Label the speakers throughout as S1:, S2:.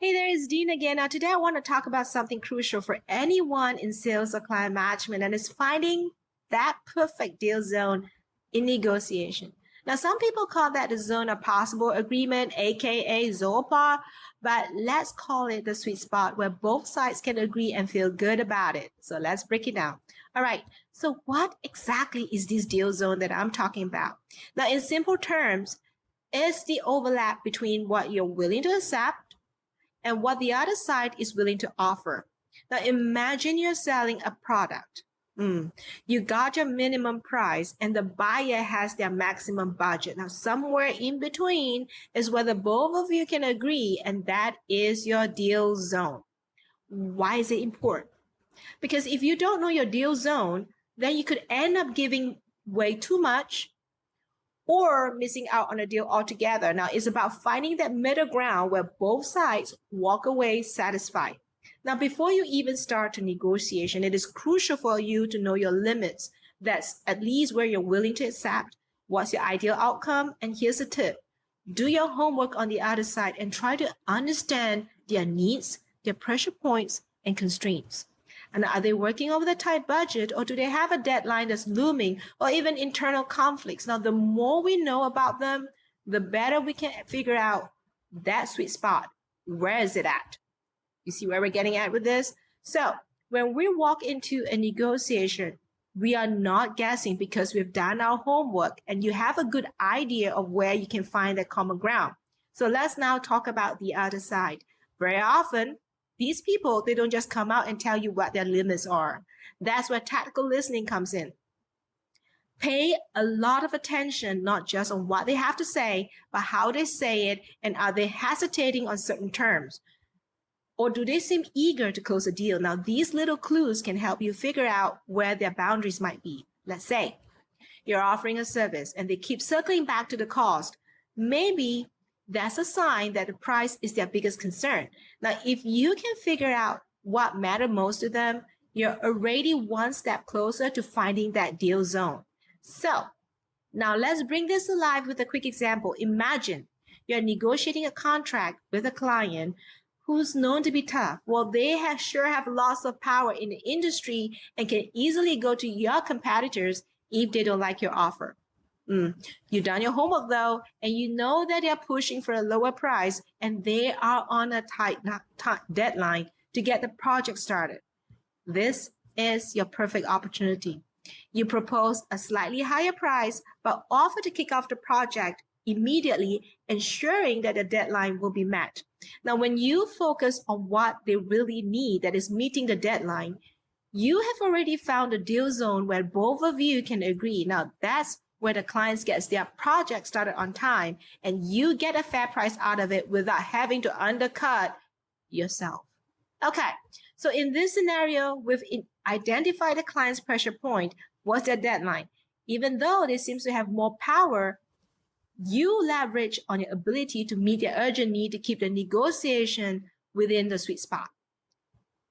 S1: Hey there, it's Dean again. Now, today I want to talk about something crucial for anyone in sales or client management, and it's finding that perfect deal zone in negotiation. Now, some people call that the zone of possible agreement, aka ZOPA, but let's call it the sweet spot where both sides can agree and feel good about it. So let's break it down. All right, so what exactly is this deal zone that I'm talking about? Now, in simple terms, it's the overlap between what you're willing to accept and what the other side is willing to offer. Now imagine you're selling a product. You got your minimum price and the buyer has their maximum budget. Now somewhere in between is where the both of you can agree, and that is your deal zone. Why is it important? Because if you don't know your deal zone, then you could end up giving way too much or missing out on a deal altogether. Now, it's about finding that middle ground where both sides walk away satisfied. Now, before you even start a negotiation, it is crucial for you to know your limits. That's at least where you're willing to accept. What's your ideal outcome? And here's a tip. Do your homework on the other side and try to understand their needs, their pressure points, and constraints. And are they working over the tight budget, or do they have a deadline that's looming, or even internal conflicts? Now, the more we know about them, the better we can figure out that sweet spot. Where is it at? You see where we're getting at with this? So when we walk into a negotiation, we are not guessing because we've done our homework and you have a good idea of where you can find that common ground. So let's now talk about the other side. Very often, these people, they don't just come out and tell you what their limits are. That's where tactical listening comes in. Pay a lot of attention, not just on what they have to say, but how they say it, and are they hesitating on certain terms? Or do they seem eager to close a deal? Now, these little clues can help you figure out where their boundaries might be. Let's say you're offering a service and they keep circling back to the cost. Maybe that's a sign that the price is their biggest concern. Now, if you can figure out what matters most to them, you're already one step closer to finding that deal zone. So now let's bring this alive with a quick example. Imagine you're negotiating a contract with a client who's known to be tough. Well, they sure have lots of power in the industry and can easily go to your competitors if they don't like your offer. You've done your homework though, and you know that they're pushing for a lower price and they are on a tight deadline to get the project started. This is your perfect opportunity. You propose a slightly higher price, but offer to kick off the project immediately, ensuring that the deadline will be met. Now, when you focus on what they really need, that is meeting the deadline, you have already found a deal zone where both of you can agree. Now, that's where the clients gets their project started on time and you get a fair price out of it without having to undercut yourself. Okay, so in this scenario, we've identified the client's pressure point. What's their deadline? Even though they seem to have more power, you leverage on your ability to meet their urgent need to keep the negotiation within the sweet spot.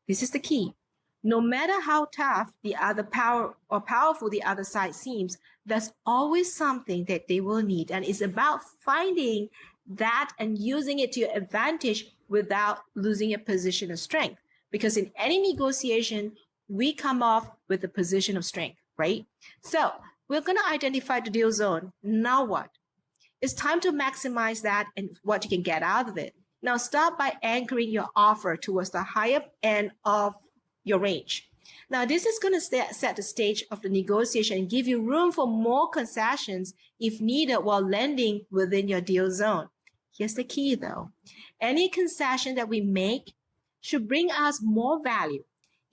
S1: This is the key. No matter how tough the other powerful the other side seems, there's always something that they will need. And it's about finding that and using it to your advantage without losing your position of strength. Because in any negotiation, we come off with a position of strength, right? So we're going to identify the deal zone. Now what? It's time to maximize that and what you can get out of it. Now start by anchoring your offer towards the higher end of your range. Now, this is going to set the stage of the negotiation and give you room for more concessions if needed while landing within your deal zone. Here's the key though. Any concession that we make should bring us more value.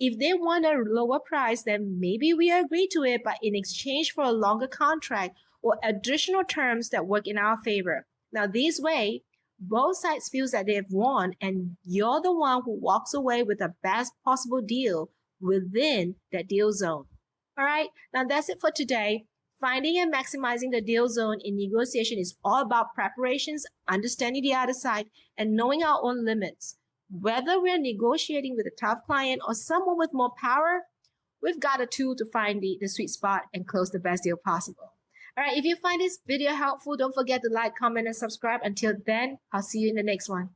S1: If they want a lower price, then maybe we agree to it, but in exchange for a longer contract or additional terms that work in our favor. Now, this way, both sides feel that they've won and you're the one who walks away with the best possible deal within that deal zone. All right, now that's it for today. Finding and maximizing the deal zone in negotiation is all about preparations, understanding the other side, and knowing our own limits. Whether we're negotiating with a tough client or someone with more power, we've got a tool to find the sweet spot and close the best deal possible. All right, if you find this video helpful, don't forget to like, comment, and subscribe. Until then, I'll see you in the next one.